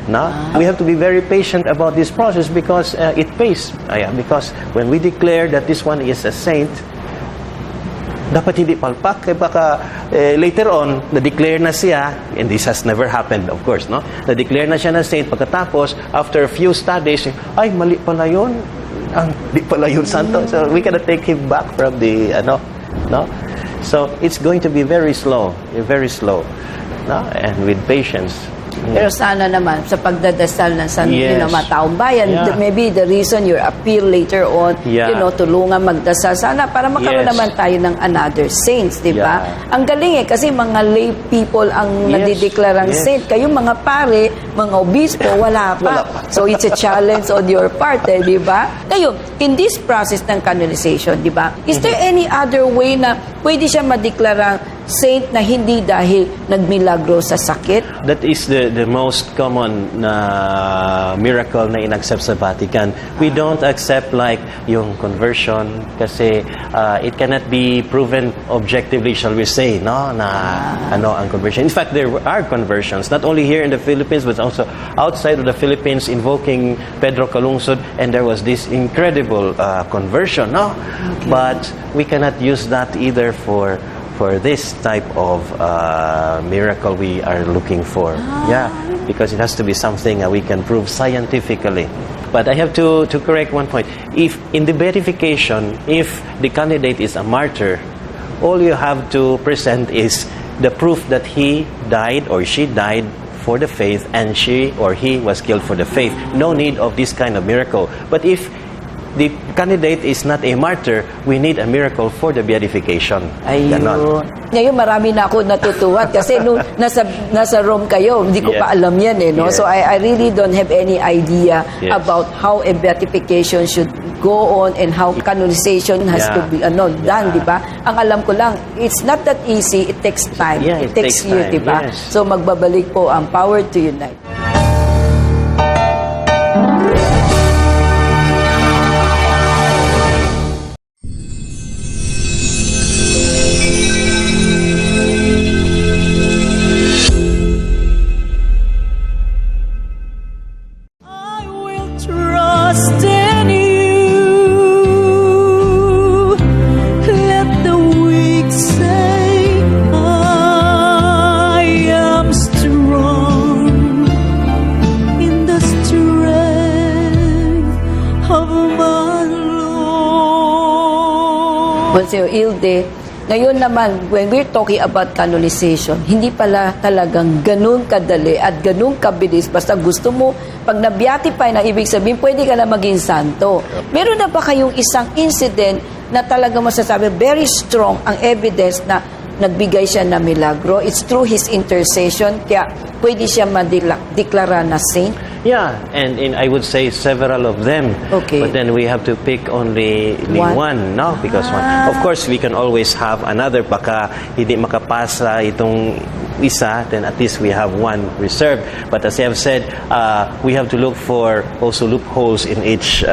No? We have to be very patient about this process because it pays. Because when we declare that this one is a saint, dapat hindi palpak. Baka later on, na-declare na siya, and this has never happened, of course, no? Na-declare na siya na saint, pagkatapos, after a few studies, ay, mali pala yun. Di pala yun, santo. So, we cannot take him back from the, no? So, it's going to be very slow, no? And with patience. Pero sana naman, sa pagdadasal ng mga taong bayan, Yeah. maybe the reason your appeal later on, Yeah. tulungan magdasal. Sana para magkaroon Yes. naman tayo ng another saints, di ba? Yeah. Ang galing kasi mga lay people ang nadideklarang saint. Kayong mga pare, mga obispo, wala pa. So it's a challenge on your part, di ba? Ngayon, in this process ng canonization, di ba? Is there any other way na pwede siya madeklarang saint na hindi dahil nagmilagro sa sakit? That is the most common miracle na inaccept sa Vatican. We don't accept like yung conversion kasi it cannot be proven objectively, shall we say, no, na ano ang conversion. In fact, there are conversions not only here in the Philippines but also outside of the Philippines invoking 𝗵𝘗𝗃, and there was this incredible conversion, no? Okay. But we cannot use that either for this type of miracle we are looking for. Yeah, because it has to be something we can prove scientifically. But I have to correct one point. If in the beatification, if the candidate is a martyr, all you have to present is the proof that he died or she died for the faith and she or he was killed for the faith. No need of this kind of miracle. But if the candidate is not a martyr, we need a miracle for the beatification. Ayun. Ganon. Ngayon marami na ako natutuwa kasi nung nasa Rome kayo, hindi ko pa alam yan eh, no? Yes. So I really don't have any idea Yes. about how a beatification should go on and how canonization has to be done, di ba? Ang alam ko lang, it's not that easy, it takes time. Yeah, it it takes takes years, time, di ba? yes. So magbabalik po ang Power to Unite. Trust in you. Let the weak say, I am strong in the strength of my Lord. Monsignor Ilde, ngayon naman, when we're talking about canonization, hindi pala talagang ganun kadali at ganun kabilis. Basta gusto mo, pag na-beatify na, ibig sabihin, pwede ka na maging santo. Meron na ba kayong isang incident na talagang masasabi, very strong ang evidence na nagbigay siya na milagro? It's through his intercession, kaya pwede siya madeklara na saint? Yeah, and I would say several of them. Okay. But then we have to pick only one, no? Because one. Of course, we can always have another. Baka hindi makapasa itong isa, then at least we have one reserved. But as I have said, we have to look for also loopholes in each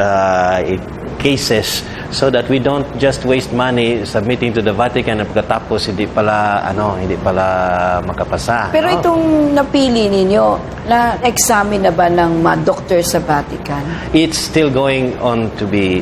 cases so that we don't just waste money submitting to the Vatican at pagkatapos hindi pala makapasa. Pero no? itong napili ninyo, na-examine na ba ng mga doctor sa Vatican? It's still going on to be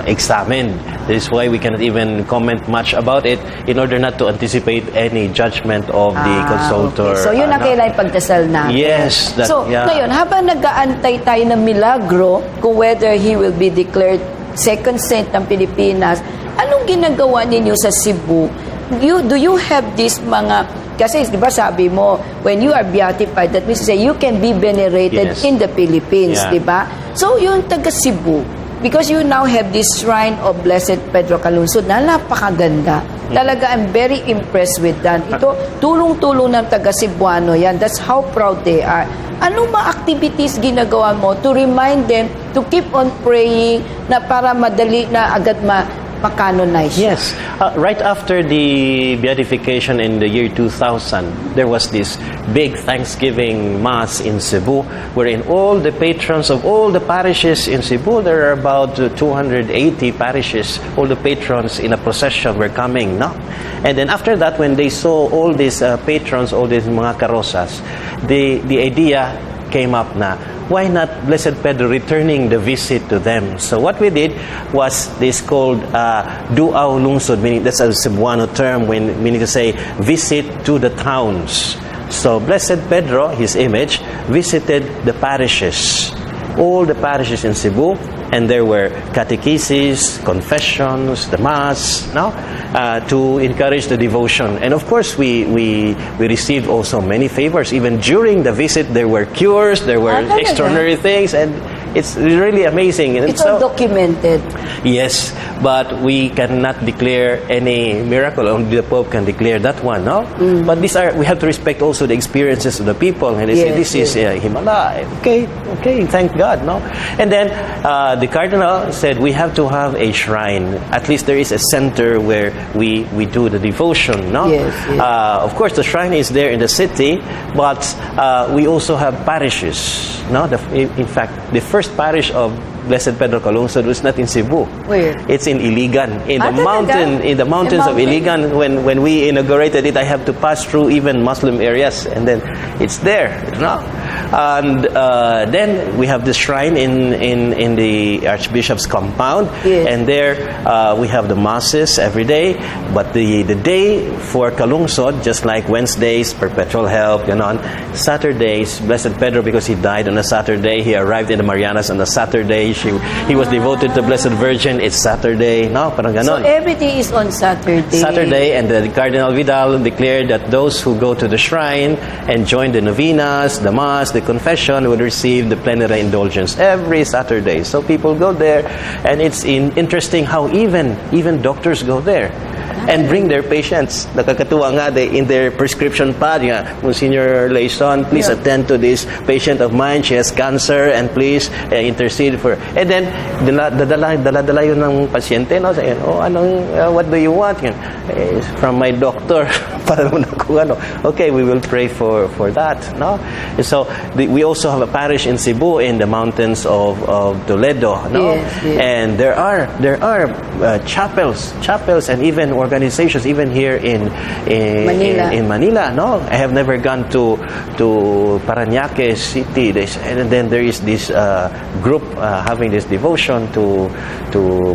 examined. That is why we cannot even comment much about it in order not to anticipate any judgment of the consultor. Okay. So yun ang kailangan pagdasal natin. Yes. So ngayon, habang nag-aantay tayo ng milagro kung whether he will be declared second saint ng Pilipinas, anong ginagawa ninyo sa Cebu? Do you have this mga, kasi di ba sabi mo, when you are beatified, that means to say you can be venerated Yes. in the Philippines, Yeah. di ba? So yung taga Cebu, because you now have this shrine of Blessed 𝗵𝘗𝗃 na napakaganda. Talaga, I'm very impressed with that. Ito, tulong-tulong ng taga Cebuano yan. That's how proud they are. Anong mga activities ginagawa mo to remind them to keep on praying na para madali na agad ma-canonize? Yes. Right after the beatification in the year 2000, there was this big Thanksgiving Mass in Cebu, wherein all the patrons of all the parishes in Cebu, there are about 280 parishes, all the patrons in a procession were coming, no? And then after that, when they saw all these patrons, all these mga karosas, the idea came up na, why not Blessed Pedro returning the visit to them? So what we did was this called duaw lungsod, meaning that's a Cebuano term, meaning to say visit to the towns. So Blessed Pedro, his image, visited the parishes, all the parishes in Cebu, and there were catechesis, confessions, the mass, to encourage the devotion. And of course, we received also many favors. Even during the visit, there were cures, there were extraordinary things, and It's really amazing. And It's all documented. yes, but we cannot declare any miracle. Only the Pope can declare that one, no? But we have to respect also the experiences of the people. And they say, this is Himala. Okay, thank God, no? And then the Cardinal said we have to have a shrine. At least there is a center where we do the devotion, no? Yes, yes. Of course, the shrine is there in the city, but we also have parishes, no? In fact, the first parish of Blessed Pedro Calungsod was not in Cebu. Where? It's in Iligan, in the talaga? mountains of Mountain. Iligan. When we inaugurated it, I have to pass through even Muslim areas, and then it's there, no? And then we have the shrine in the Archbishop's compound, Yes. and there we have the masses every day. But the day for Calungsod, just like Wednesdays, perpetual help, Saturdays, Blessed Pedro, because he died on a Saturday, he arrived in the Marianas on a Saturday. He was devoted to Blessed Virgin. It's Saturday, no? Parang So ganon. everything is on Saturday. Saturday, and the Cardinal Vidal declared that those who go to the shrine and join the novenas, the mass, the confession will receive the plenary indulgence every Saturday. So people go there, and it's interesting how even doctors go there and bring their patients. Nakakatuwa nga, in their prescription pad, Monsignor Layson, please attend to this patient of mine. She has cancer, and please intercede for. And then dala yun ng pasyente, no? Say, what do you want? From my doctor. Para naman ako, okay, we will pray for that, no? And so we also have a parish in Cebu, in the mountains of Toledo, no? Yes, yes. And there are chapels, and even organizations, even here in Manila, no? I have never gone to Parañaque City, and then there is this group having this devotion to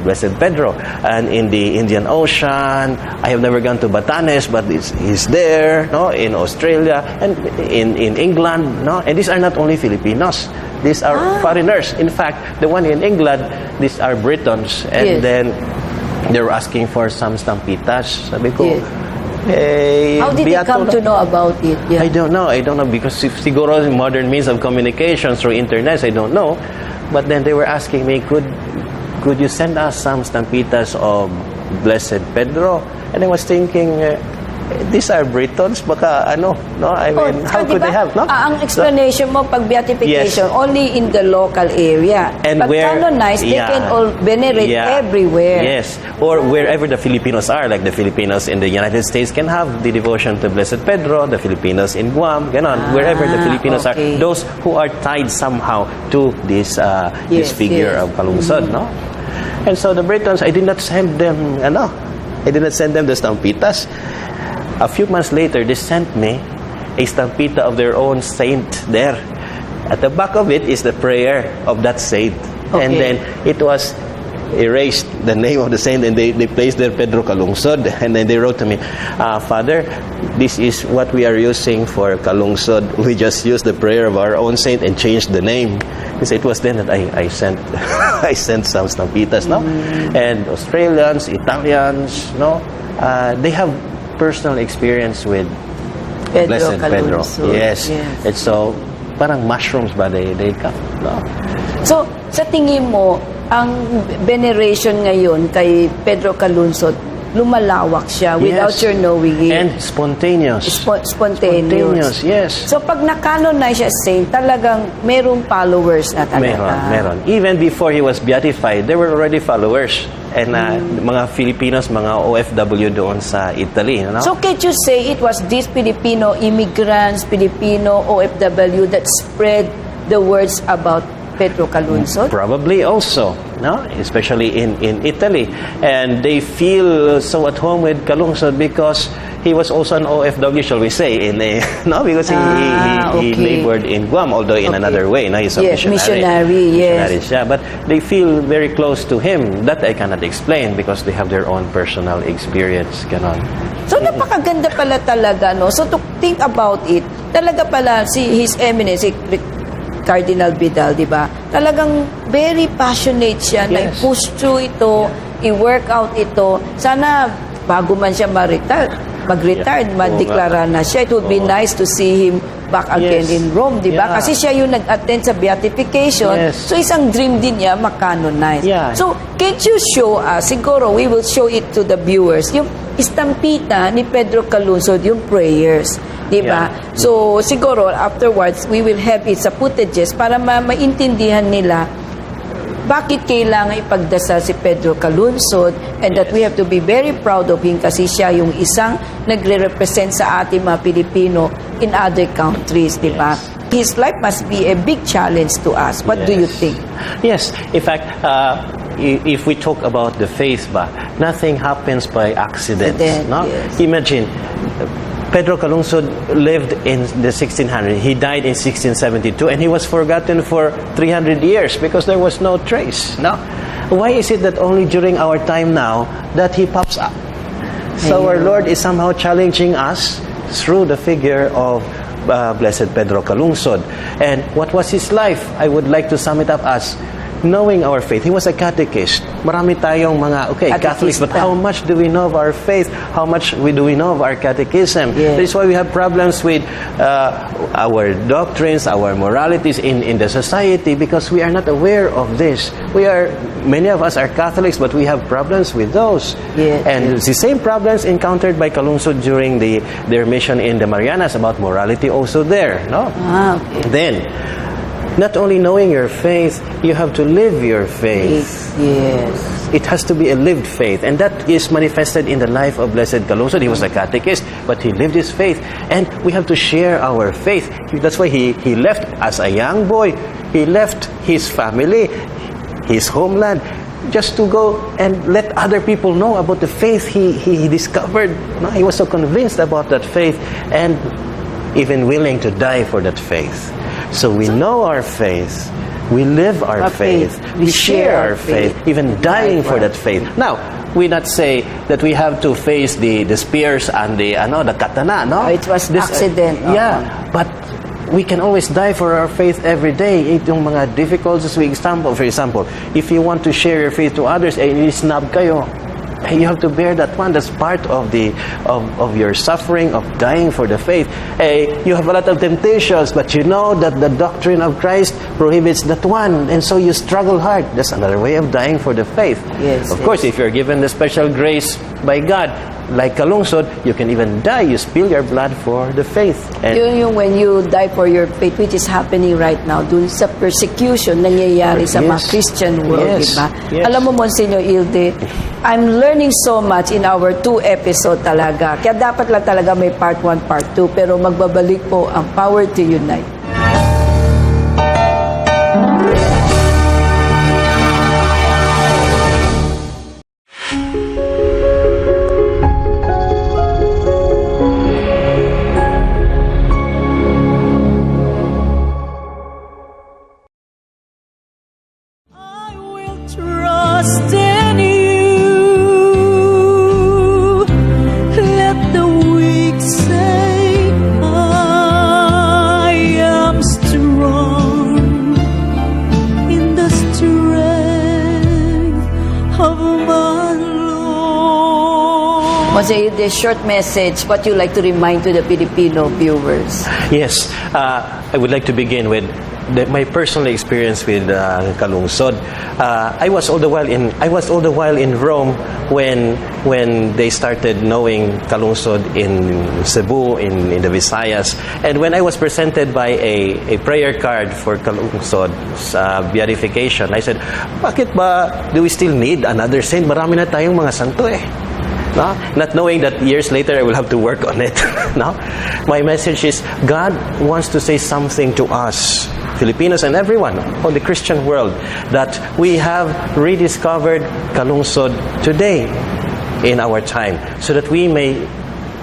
Blessed Pedro. And in the Indian Ocean, I have never gone to Batanes, but he's there, no? In Australia and in England, no? And these are not only Filipinos. These are foreigners. In fact, the one in England, these are Britons, and Yes. then they were asking for some stampitas. Sabi ko, Yes. How did you come to know about it? Yeah. I don't know, because siguro modern means of communication through internet, I don't know. But then they were asking me, could you send us some stampitas of Blessed Pedro? And I was thinking, these are Britons, baka no? I mean, how could they have, no? Ang explanation mo, pag beatification, Yes. only in the local area. And Pag where, canonized, they can all venerate everywhere. Yes, or wherever the Filipinos are, like the Filipinos in the United States can have the devotion to Blessed Pedro, the Filipinos in Guam, ganon. Wherever the Filipinos okay. are, those who are tied somehow to this this figure of Calungsod, no? And so the Britons, I did not send them, I did not send them the stampitas. A few months later, they sent me a stampita of their own saint there. At the back of it is the prayer of that saint. Okay. And then it was erased, the name of the saint, and they placed there Pedro Calungsod. And then they wrote to me, Father, this is what we are using for Calungsod. We just used the prayer of our own saint and changed the name. Because it was then that I sent I sent some stampitas, no? And Australians, Italians, no? They have personal experience with Blessed Pedro. Yes. It's so, parang mushrooms ba they come, no? So, sa tingin mo, ang veneration ngayon kay Pedro Calungsod, lumalawak siya without your knowing it. And spontaneous. Spontaneous. Yes. So, pag na-canonize siya saint, talagang merong followers na talaga. Meron. Even before he was beatified, there were already followers. And mga Filipinos, mga OFW doon sa Italy. No? So, can't you say it was these Filipino immigrants, Filipino OFW that spread the words about Pedro Calungsod? Probably also, no? Especially in Italy. And they feel so at home with Calungsod because he was also an OFW, shall we say, because he labored in Guam, although in another way. No? He's a missionary. Yes. Siya. But they feel very close to him. That I cannot explain because they have their own personal experience. Ganon. So, napakaganda pala talaga, no? So, to think about it, talaga pala His Eminence, Cardinal Vidal, di ba? Talagang very passionate siya na i-push through ito, i-work out ito. Sana, bago man siya mag-retire, madeklara na siya. It would be nice to see him back again Yes. in Rome, di ba? Yeah. Kasi siya yung nag-attend sa beatification. Yes. So, isang dream din niya makanonize. Yeah. So, can't you show us, siguro, we will show it to the viewers, yung istampita ni Pedro Calungsod, yung prayers. Di ba? Yeah. So, siguro, afterwards, we will have it sa footages para maintindihan nila bakit kailangan ipagdasal si Pedro Calungsod and that we have to be very proud of him kasi siya yung isang nagre-represent sa ating mga Pilipino in other countries, di ba? His life must be a big challenge to us. What do you think? Yes. In fact, if we talk about the faith, nothing happens by accident. No? Yes. Imagine, Pedro Calungsod lived in the 1600s. He died in 1672, and he was forgotten for 300 years because there was no trace. No? Why is it that only during our time now that he pops up? So our Lord is somehow challenging us through the figure of Blessed Pedro Calungsod. And what was his life? I would like to sum it up as knowing our faith. He was a catechist. Marami tayong mga, Catholics, but how much do we know of our faith? How much do we know of our catechism? Yes. That is why we have problems with our doctrines, our moralities in the society, because we are not aware of this. Many of us are Catholics, but we have problems with those. Yes. And the same problems encountered by Calungsod during their mission in the Marianas about morality also there. No? Okay. Then, not only knowing your faith, you have to live your faith. Yes. It has to be a lived faith. And that is manifested in the life of Blessed Calungsod. He was a catechist, but he lived his faith. And we have to share our faith. That's why he left as a young boy. He left his family, his homeland, just to go and let other people know about the faith he discovered. No, he was so convinced about that faith and even willing to die for that faith. So we know our faith, we live our faith, we share our faith, even dying for that faith. Now, we not say that we have to face the spears and the katana, no? It was accident. Yeah, but we can always die for our faith every day. Itong mga difficulties for example, if you want to share your faith to others, i-snub kayo. You have to bear that one. That's part of your suffering, of dying for the faith. You have a lot of temptations, but you know that the doctrine of Christ prohibits that one, and so you struggle hard. That's another way of dying for the faith. Yes, of course, if you're given the special grace by God, like Calungsod, you can even die. You spill your blood for the faith. And Yung when you die for your faith, which is happening right now, dun sa persecution nangyayari sa mga Yes. Christian world, Yes. diba? Yes. Alam mo, Monsignor Ilde, I'm learning so much in our 2 episode talaga. Kaya dapat lang talaga may part 1, part 2, pero magbabalik po ang Power to Unite. I will trust in you. Let the weak say, I am strong in the strength of my Lord. Monsignor Ilde, short message, what you like to remind to the Filipino viewers? yes, I would like to begin with my personal experience with Calungsod. I was all the while in Rome when they started knowing Calungsod in Cebu, in the Visayas, and when I was presented by a prayer card for Calungsod's beatification, I said, bakit ba do we still need another saint? Marami na tayong mga santo eh. No? Not knowing that years later I will have to work on it. No? My message is God wants to say something to us, Filipinos and everyone on the Christian world, that we have rediscovered Calungsod today in our time, so that we may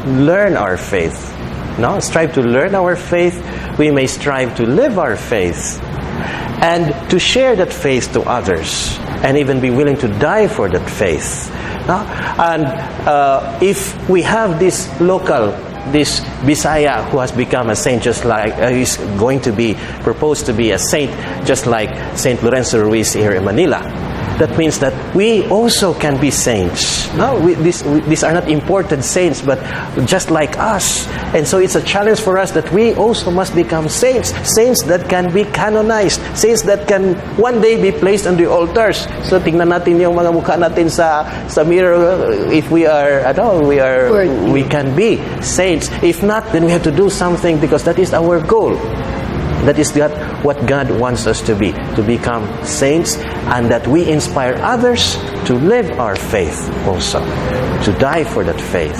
learn our faith. No? Strive to learn our faith. We may strive to live our faith and to share that faith to others, and even be willing to die for that faith. No? And if we have this Bisaya who has become a saint, just like is going to be proposed to be a saint, just like Saint Lorenzo Ruiz here in Manila, that means that we also can be saints. No, these are not imported saints, but just like us. And so it's a challenge for us that we also must become saints. Saints that can be canonized. Saints that can one day be placed on the altars. So tingnan natin yung mga mukha natin sa mirror. If we are, we can be saints. If not, then we have to do something, because that is our goal. That is what God wants us to be, to become saints, and that we inspire others to live our faith also, to die for that faith.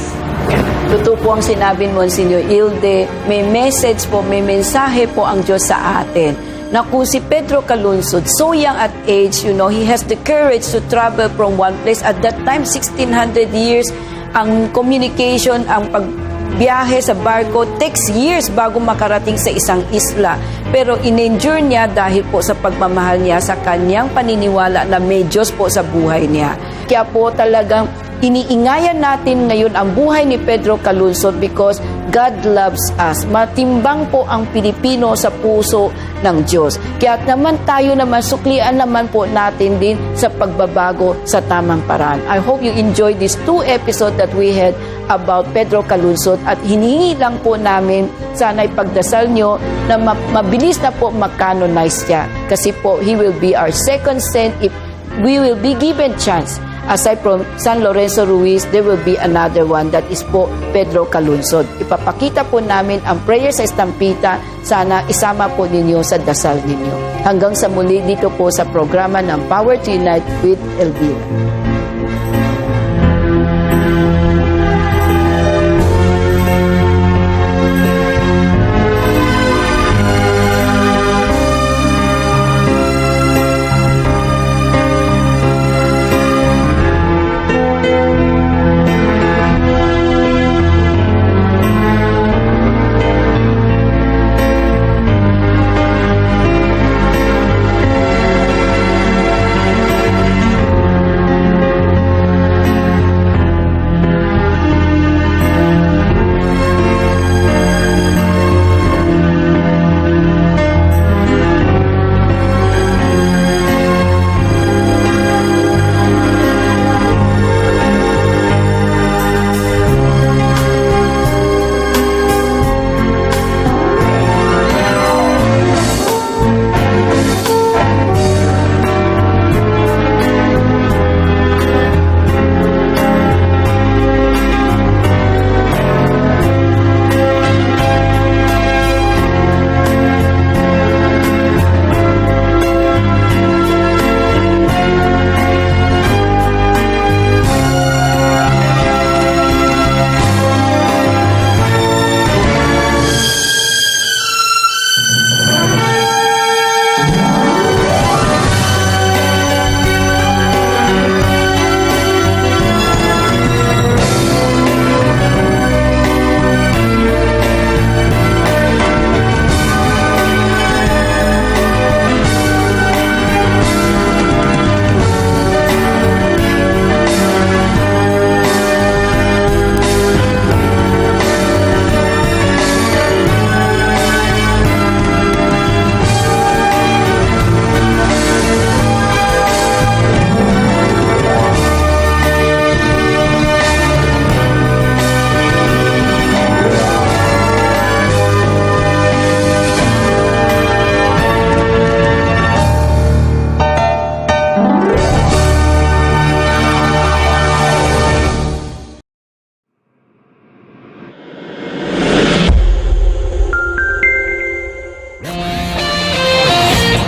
Totoo po ang sinabi mo, Monsignor Ilde, may message po, may mensahe po ang Diyos sa atin. Na kung si Pedro Calunsod, so young at age, he has the courage to travel from one place. At that time, 1600 years, ang communication, ang pagbiyahe sa barko takes years bago makarating sa isang isla. Pero in-endure niya dahil po sa pagmamahal niya sa kanyang paniniwala na may Diyos po sa buhay niya. Kaya po talagang iniingayan natin ngayon ang buhay ni Pedro Calunsod because God loves us. Matimbang po ang Pilipino sa puso ng Diyos. Kaya naman tayo naman, suklian naman po natin din sa pagbabago sa tamang paraan. I hope you enjoyed these 2 episodes that we had about Pedro Calunsod, at hinihingi lang po namin, sana ipagdasal nyo na mabilis na po mag-canonize siya. Kasi po, he will be our second saint if we will be given chance. Aside from San Lorenzo Ruiz, there will be another one, that is po Pedro Calunsod. Ipapakita po namin ang prayer sa estampita. Sana isama po ninyo sa dasal ninyo. Hanggang sa muli dito po sa programa ng Power to Unite with Elvira.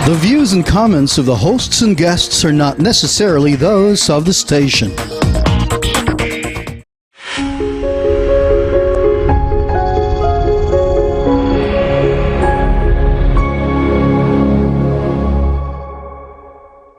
The views and comments of the hosts and guests are not necessarily those of the station.